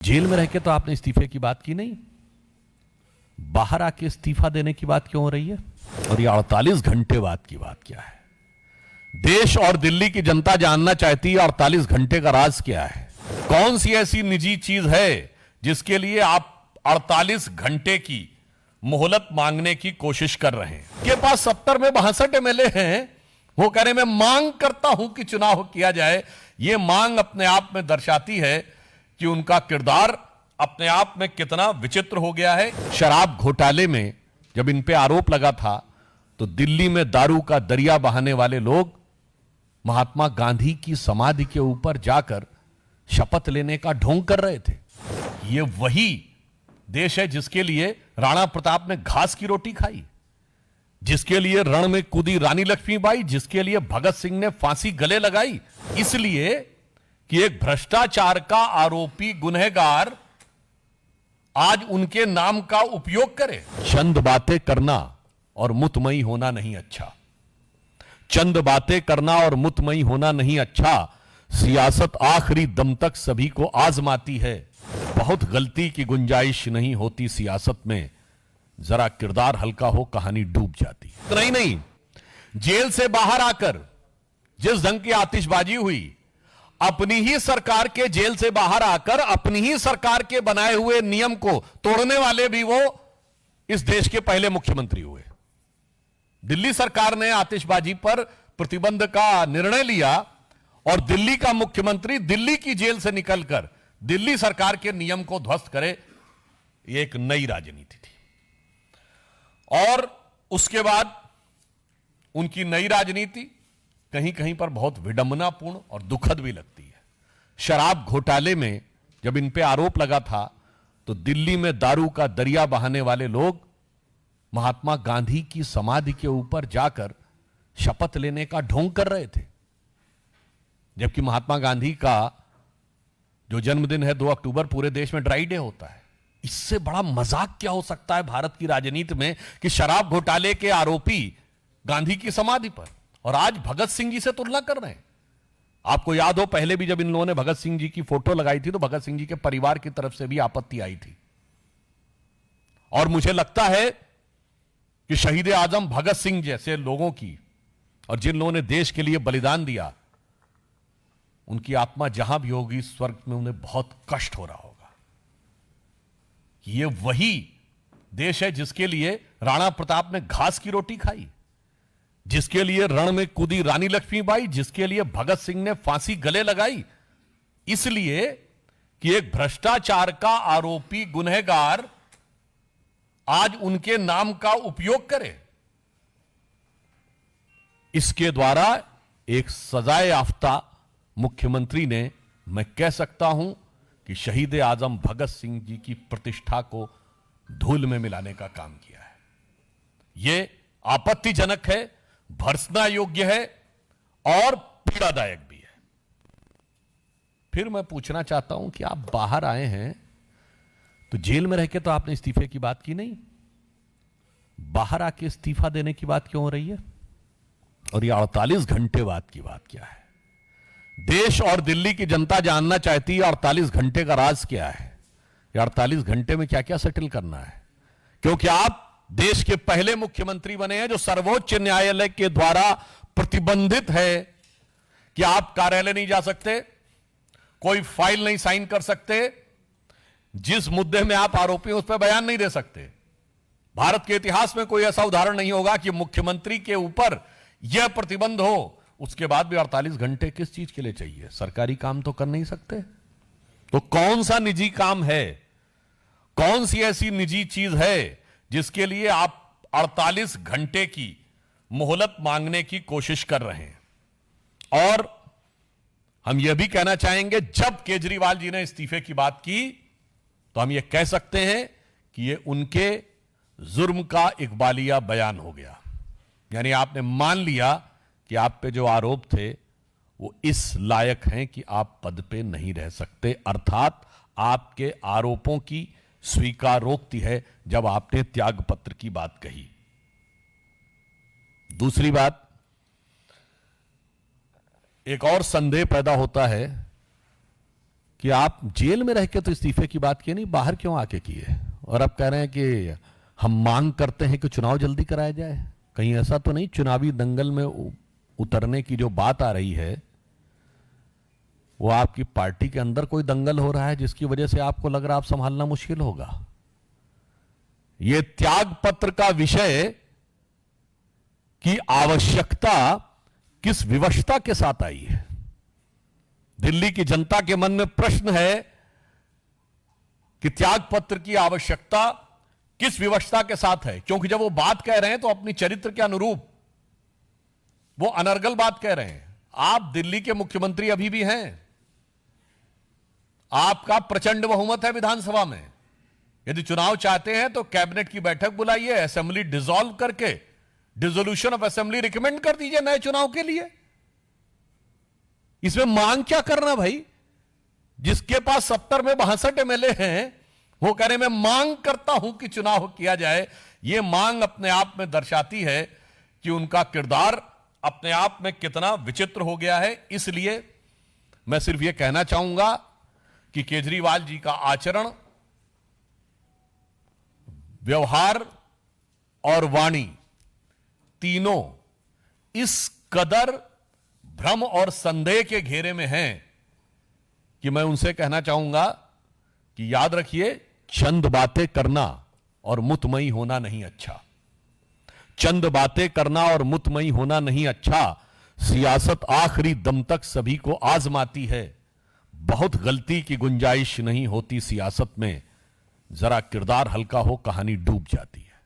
Jail में रह के तो आपने इस्तीफे की बात की नहीं, बाहर आके इस्तीफा देने की बात क्यों हो रही है? और ये 48 घंटे बाद की बात क्या है? देश और दिल्ली की जनता जानना चाहती है 48 घंटे का राज क्या है? कौन सी ऐसी निजी चीज है जिसके लिए आप 48 घंटे की मोहलत मांगने की कोशिश कर रहे हैं? के पास 70 में 62 एमएलए हैं, वो कह रहे मैं मांग करता हूं कि चुनाव किया जाए। ये मांग अपने आप में दर्शाती है कि उनका किरदार अपने आप में कितना विचित्र हो गया है। शराब घोटाले में जब इन पे आरोप लगा था तो दिल्ली में दारू का दरिया बहाने वाले लोग महात्मा गांधी की समाधि के ऊपर जाकर शपथ लेने का ढोंग कर रहे थे। ये वही देश है जिसके लिए राणा प्रताप ने घास की रोटी खाई, जिसके लिए रण में कूदी रानी लक्ष्मीबाई, जिसके लिए भगत सिंह ने फांसी गले लगाई, इसलिए कि एक भ्रष्टाचार का आरोपी गुनहगार आज उनके नाम का उपयोग करे। चंद बातें करना और मुतमई होना नहीं अच्छा। चंद बातें करना और मुतमई होना नहीं अच्छा। सियासत आखिरी दम तक सभी को आजमाती है। बहुत गलती की गुंजाइश नहीं होती सियासत में, जरा किरदार हल्का हो कहानी डूब जाती। नहीं, जेल से बाहर आकर जिस ढंग की आतिशबाजी हुई, अपनी ही सरकार के जेल से बाहर आकर अपनी ही सरकार के बनाए हुए नियम को तोड़ने वाले भी वो इस देश के पहले मुख्यमंत्री हुए। दिल्ली सरकार ने आतिशबाजी पर प्रतिबंध का निर्णय लिया और दिल्ली का मुख्यमंत्री दिल्ली की जेल से निकलकर दिल्ली सरकार के नियम को ध्वस्त करे। यह एक नई राजनीति थी और उसके बाद उनकी नई राजनीति कहीं कहीं पर बहुत विडंबनापूर्ण और दुखद भी लगती है। शराब घोटाले में जब इन पे आरोप लगा था तो दिल्ली में दारू का दरिया बहाने वाले लोग महात्मा गांधी की समाधि के ऊपर जाकर शपथ लेने का ढोंग कर रहे थे, जबकि महात्मा गांधी का जो जन्मदिन है 2 अक्टूबर पूरे देश में ड्राई डे होता है। इससे बड़ा मजाक क्या हो सकता है भारत की राजनीति में कि शराब घोटाले के आरोपी गांधी की समाधि पर, और आज भगत सिंह जी से तुलना कर रहे हैं। आपको याद हो पहले भी जब इन लोगों ने भगत सिंह जी की फोटो लगाई थी तो भगत सिंह जी के परिवार की तरफ से भी आपत्ति आई थी। और मुझे लगता है कि शहीद आजम भगत सिंह जैसे लोगों की और जिन लोगों ने देश के लिए बलिदान दिया, उनकी आत्मा जहां भी होगी स्वर्ग में उन्हें बहुत कष्ट हो रहा होगा। ये वही देश है जिसके लिए राणा प्रताप ने घास की रोटी खाई, जिसके लिए रण में कूदी रानी लक्ष्मीबाई, जिसके लिए भगत सिंह ने फांसी गले लगाई, इसलिए कि एक भ्रष्टाचार का आरोपी गुनहगार आज उनके नाम का उपयोग करे। इसके द्वारा एक सजाए याफ्ता मुख्यमंत्री ने, मैं कह सकता हूं कि शहीद आजम भगत सिंह जी की प्रतिष्ठा को धूल में मिलाने का काम किया है। यह आपत्तिजनक है, भर्त्सना योग्य है और पीड़ादायक भी है। फिर मैं पूछना चाहता हूं कि आप बाहर आए हैं तो जेल में रह के तो आपने इस्तीफे की बात की नहीं, बाहर आके इस्तीफा देने की बात क्यों हो रही है? और ये 48 घंटे बाद की बात क्या है? देश और दिल्ली की जनता जानना चाहती है 48 घंटे का राज क्या है? ये 48 घंटे में क्या क्या सेटल करना है? क्योंकि आप देश के पहले मुख्यमंत्री बने हैं जो सर्वोच्च न्यायालय के द्वारा प्रतिबंधित है कि आप कार्यालय नहीं जा सकते, कोई फाइल नहीं साइन कर सकते, जिस मुद्दे में आप आरोपी हैं उस पर बयान नहीं दे सकते। भारत के इतिहास में कोई ऐसा उदाहरण नहीं होगा कि मुख्यमंत्री के ऊपर यह प्रतिबंध हो, उसके बाद भी 48 घंटे किस चीज के लिए चाहिए? सरकारी काम तो कर नहीं सकते, तो कौन सा निजी काम है, कौन सी ऐसी निजी चीज है जिसके लिए आप 48 घंटे की मोहलत मांगने की कोशिश कर रहे हैं? और हम यह भी कहना चाहेंगे, जब केजरीवाल जी ने इस्तीफे की बात की तो हम यह कह सकते हैं कि यह उनके जुर्म का इकबालिया बयान हो गया। यानी आपने मान लिया कि आप पे जो आरोप थे वो इस लायक हैं कि आप पद पे नहीं रह सकते, अर्थात आपके आरोपों की स्वीकारोक्ति है जब आपने त्याग पत्र की बात कही। दूसरी बात, एक और संदेह पैदा होता है कि आप जेल में रह के तो इस्तीफे की बात की नहीं, बाहर क्यों आके किए? और अब कह रहे हैं कि हम मांग करते हैं कि चुनाव जल्दी कराया जाए। कहीं ऐसा तो नहीं चुनावी दंगल में उतरने की जो बात आ रही है वो आपकी पार्टी के अंदर कोई दंगल हो रहा है जिसकी वजह से आपको लग रहा है आप संभालना मुश्किल होगा? ये त्याग पत्र का विषय की आवश्यकता किस विवशता के साथ आई है? दिल्ली की जनता के मन में प्रश्न है कि त्याग पत्र की आवश्यकता किस विवशता के साथ है, क्योंकि जब वो बात कह रहे हैं तो अपनी चरित्र के अनुरूप वो अनर्गल बात कह रहे हैं। आप दिल्ली के मुख्यमंत्री अभी भी हैं, आपका प्रचंड बहुमत है विधानसभा में। यदि चुनाव चाहते हैं तो कैबिनेट की बैठक बुलाइए, असेंबली डिसॉल्व करके डिसोल्यूशन ऑफ असेंबली रिकमेंड कर दीजिए नए चुनाव के लिए। इसमें मांग क्या करना भाई? जिसके पास 70 में 62 एमएलए हैं वो कह रहे मैं मांग करता हूं कि चुनाव किया जाए। यह मांग अपने आप में दर्शाती है कि उनका किरदार अपने आप में कितना विचित्र हो गया है। इसलिए मैं सिर्फ यह कहना चाहूंगा कि केजरीवाल जी का आचरण, व्यवहार और वाणी तीनों इस कदर भ्रम और संदेह के घेरे में हैं कि मैं उनसे कहना चाहूंगा कि याद रखिए, चंद बातें करना और मुतमई होना नहीं अच्छा। चंद बातें करना और मुतमई होना नहीं अच्छा। सियासत आखिरी दम तक सभी को आजमाती है। बहुत गलती की गुंजाइश नहीं होती सियासत में। जरा किरदार हल्का हो, कहानी डूब जाती है।